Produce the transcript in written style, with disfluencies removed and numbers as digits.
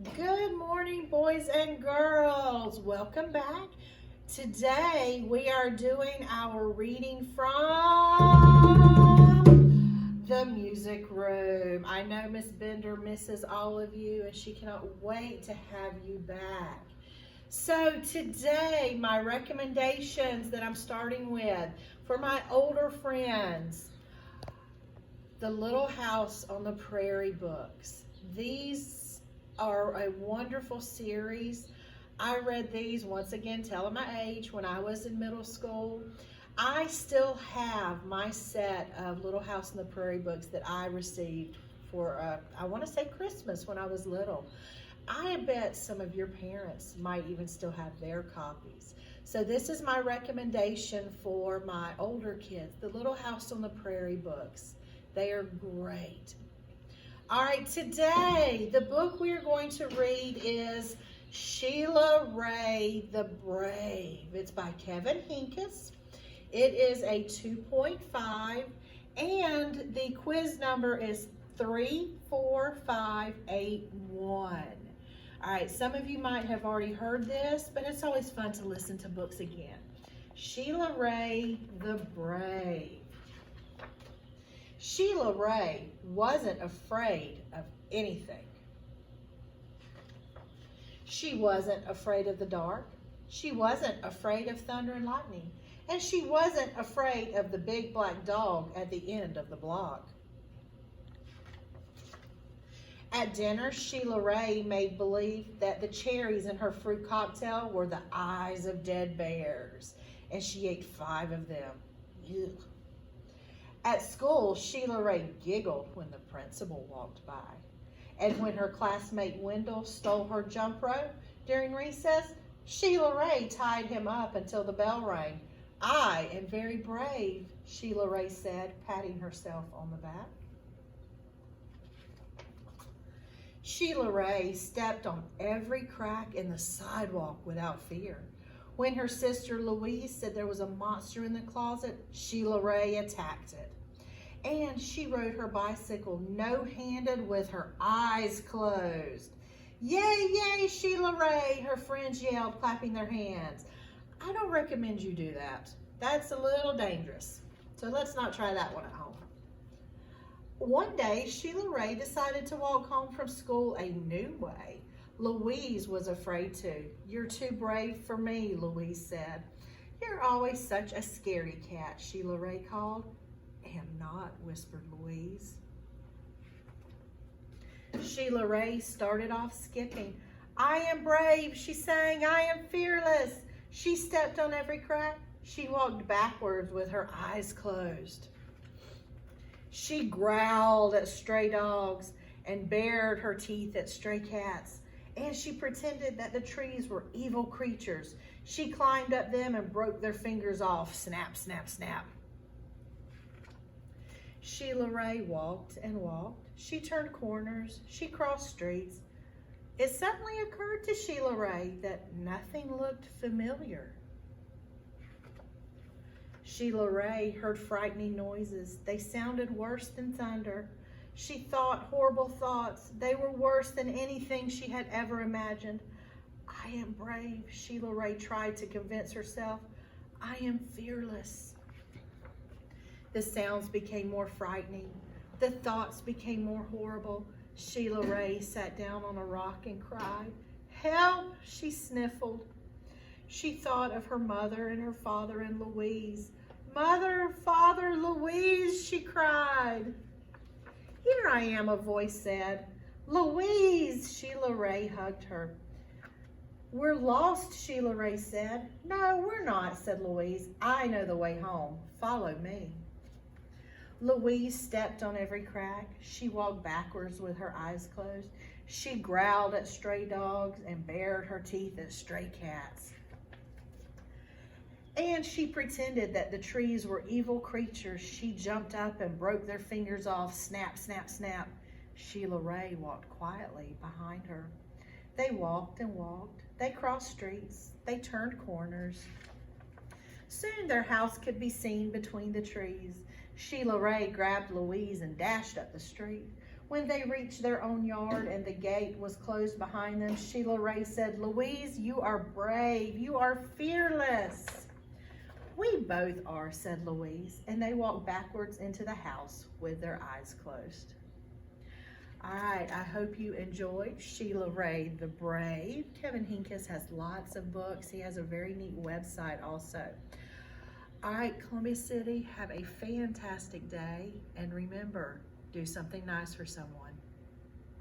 Good morning, boys and girls. Welcome back. Today we are doing our reading from the music room. I know Miss Bender misses all of you and she cannot wait to have you back. So today, my recommendations that I'm starting with for my older friends, the Little House on the Prairie books. These are a wonderful series. I read these, once again, telling my age, when I was in middle school. I still have my set of Little House on the Prairie books that I received for, I want to say Christmas when I was little. I bet some of your parents might even still have their copies. So this is my recommendation for my older kids, the Little House on the Prairie books. They are great. All right, today the book we are going to read is Sheila Rae the Brave. It's by Kevin Hinckus. It is a 2.5 and the quiz number is 34581. All right, some of you might have already heard this, but it's always fun to listen to books again. Sheila Rae the Brave. Sheila Rae wasn't afraid of anything. She wasn't afraid of the dark. She wasn't afraid of thunder and lightning. And she wasn't afraid of the big black dog at the end of the block. At dinner, Sheila Rae made believe that the cherries in her fruit cocktail were the eyes of dead bears, and she ate 5 of them. Ugh. At school, Sheila Rae giggled when the principal walked by. And when her classmate Wendell stole her jump rope during recess, Sheila Rae tied him up until the bell rang. I am very brave, Sheila Rae said, patting herself on the back. Sheila Rae stepped on every crack in the sidewalk without fear. When her sister Louise said there was a monster in the closet, Sheila Rae attacked it. And she rode her bicycle no-handed with her eyes closed. Yay, yay, Sheila Rae, her friends yelled, clapping their hands. I don't recommend you do that. That's a little dangerous. So let's not try that one at home. One day, Sheila Rae decided to walk home from school a new way. Louise was afraid too. You're too brave for me, Louise said. You're always such a scaredy cat, Sheila Rae called. Am not, whispered Louise. Sheila Rae started off skipping. I am brave, she sang. I am fearless. She stepped on every crack. She walked backwards with her eyes closed. She growled at stray dogs and bared her teeth at stray cats. And she pretended that the trees were evil creatures. She climbed up them and broke their fingers off. Snap, snap, snap. Sheila Rae walked and walked. She turned corners. She crossed streets. It suddenly occurred to Sheila Rae that nothing looked familiar. Sheila Rae heard frightening noises. They sounded worse than thunder. She thought horrible thoughts. They were worse than anything she had ever imagined. I am brave, Sheila Rae tried to convince herself. I am fearless. The sounds became more frightening. The thoughts became more horrible. Sheila Rae sat down on a rock and cried. Help, she sniffled. She thought of her mother and her father and Louise. Mother, father, Louise, she cried. Here I am, a voice said. Louise, Sheila Rae hugged her. We're lost, Sheila Rae said. No, we're not, said Louise. I know the way home. Follow me. Louise stepped on every crack. She walked backwards with her eyes closed. She growled at stray dogs and bared her teeth at stray cats. And she pretended that the trees were evil creatures. She jumped up and broke their fingers off. Snap, snap, snap. Sheila Rae walked quietly behind her. They walked and walked. They crossed streets. They turned corners. Soon their house could be seen between the trees. Sheila Rae grabbed Louise and dashed up the street. When they reached their own yard and the gate was closed behind them, Sheila Rae said, "Louise, you are brave. You are fearless." "We both are," said Louise, and they walked backwards into the house with their eyes closed. All right, I hope you enjoyed Sheila Rae the Brave. Kevin Hinkes has lots of books. He has a very neat website also. All right, Columbia City, have a fantastic day, and remember, do something nice for someone.